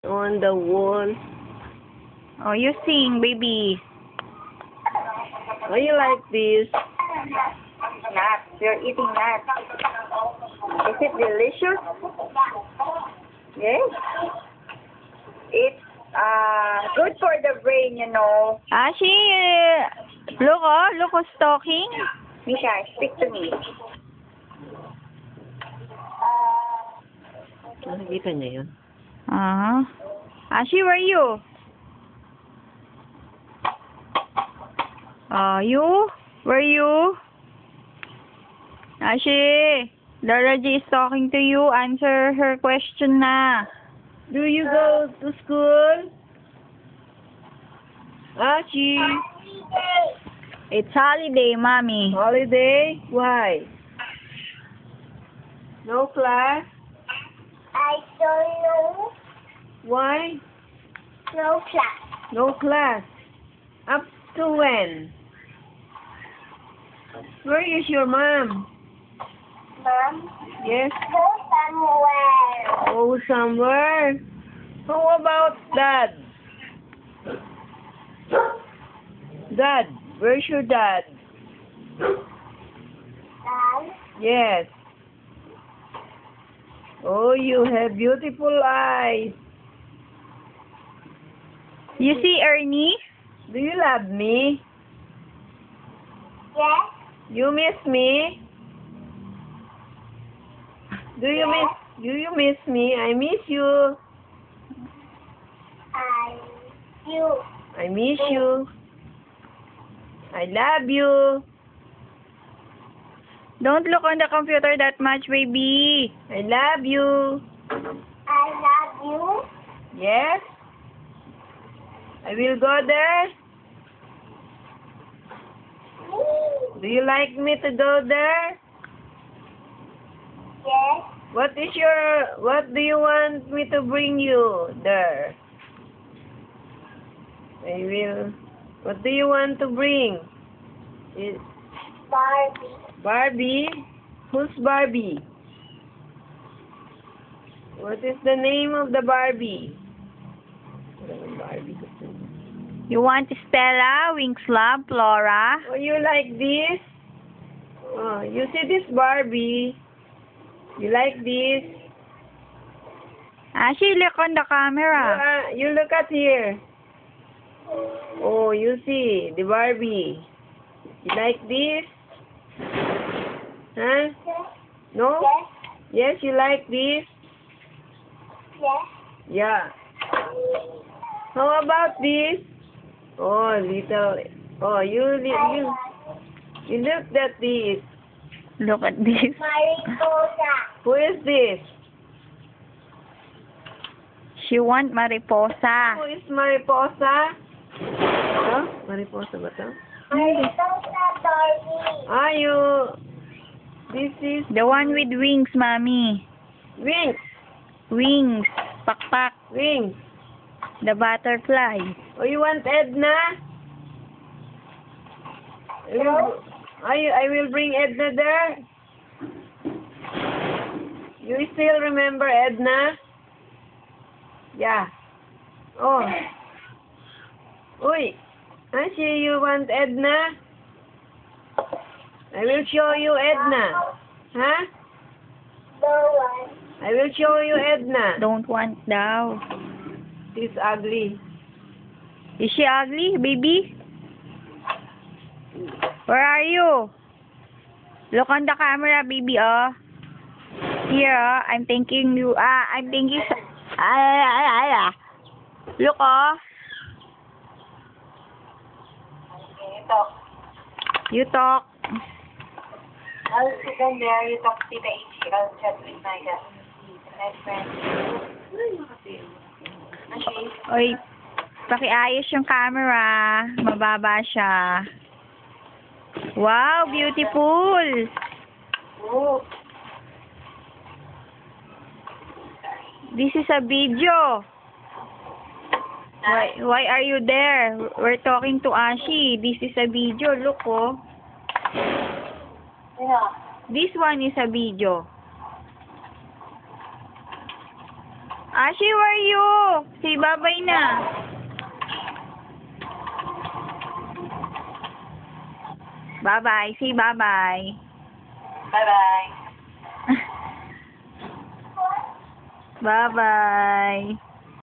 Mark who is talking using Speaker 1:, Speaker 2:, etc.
Speaker 1: On the wall.
Speaker 2: Oh, you sing, baby.
Speaker 1: Oh, you like this?
Speaker 3: Nuts. You're eating nuts. Is it delicious? Yes. It's good for the brain, you know.
Speaker 2: Ashi, look who's talking.
Speaker 3: Misha, speak to me.
Speaker 1: Nakikita niya yun?
Speaker 2: Ashi, where are you? You? Where are you? Ashi, Laura G is talking to you. Answer her question na.
Speaker 1: Do you go to school? Ashi?
Speaker 2: It's holiday, mommy.
Speaker 1: Holiday? Why? No class?
Speaker 3: I don't know.
Speaker 1: Why?
Speaker 3: No class.
Speaker 1: No class. Up to when? Where is your mom?
Speaker 3: Mom,
Speaker 1: Yes.
Speaker 3: go somewhere.
Speaker 1: Oh, somewhere. How about dad? Dad, where's your dad?
Speaker 3: Dad,
Speaker 1: Yes. Oh, you have beautiful eyes.
Speaker 2: You see Ernie?
Speaker 1: Do you love me?
Speaker 3: yes.
Speaker 1: You miss me? Do you miss me? I miss you.
Speaker 3: You.
Speaker 1: I miss you. I love you.
Speaker 2: Don't look on the computer that much, baby.
Speaker 1: I love you.
Speaker 3: I love you.
Speaker 1: Yes. I will go there. Do you like me to go there?
Speaker 3: Yes.
Speaker 1: What do you want me to bring you there? I will. What do you want to bring?
Speaker 3: Barbie.
Speaker 1: Barbie? Who's Barbie? What is the name of the Barbie? Barbie.
Speaker 2: You want Stella, Wings Love, Flora?
Speaker 1: Oh, you like this? Oh, you see this Barbie? You like this?
Speaker 2: Ashi, look on the camera.
Speaker 1: You look at here. Oh, you see the Barbie. You like this? Huh? No?
Speaker 3: Yes.
Speaker 1: Yes, you like this?
Speaker 3: Yes.
Speaker 1: Yeah. How about this? Oh, little. Oh, you looked at this.
Speaker 2: Look at this.
Speaker 3: Mariposa.
Speaker 1: Who is this?
Speaker 2: She want mariposa.
Speaker 1: Who is Mariposa? Ito? Mariposa ba ito?
Speaker 3: Mariposa Barbie.
Speaker 1: This is
Speaker 2: The one with wings, mommy.
Speaker 1: Wings.
Speaker 2: Wings. Pakpak.
Speaker 1: Wings.
Speaker 2: The butterfly.
Speaker 1: Oh, you want Edna? I will bring Edna there. You still remember Edna? Yeah. Oh. Uy. Ashi, you want Edna? I will show you Edna. Huh?
Speaker 3: No one.
Speaker 1: I will show you Edna.
Speaker 2: Don't want daw.
Speaker 1: She's ugly.
Speaker 2: Is she ugly, baby? Where are you? Look on the camera, baby, oh. Here, oh. I'm thinking you, I'm thinking, look, oh.
Speaker 3: Ito.
Speaker 2: You talk.
Speaker 3: I'll sit down there. You talk to Tita Ichi. I'll chat with my friend.
Speaker 2: Oy, pakiayos yung camera. Mababa siya. Wow, beautiful.
Speaker 3: Oh.
Speaker 2: This is a video. Why are you there? We're talking to Ashi. This is a video. Look, oh.
Speaker 3: Yeah.
Speaker 2: This one is a video. Ashi, where are you? Say bye-bye na. Bye-bye. Say bye-bye.
Speaker 3: Bye-bye.
Speaker 2: Bye-bye.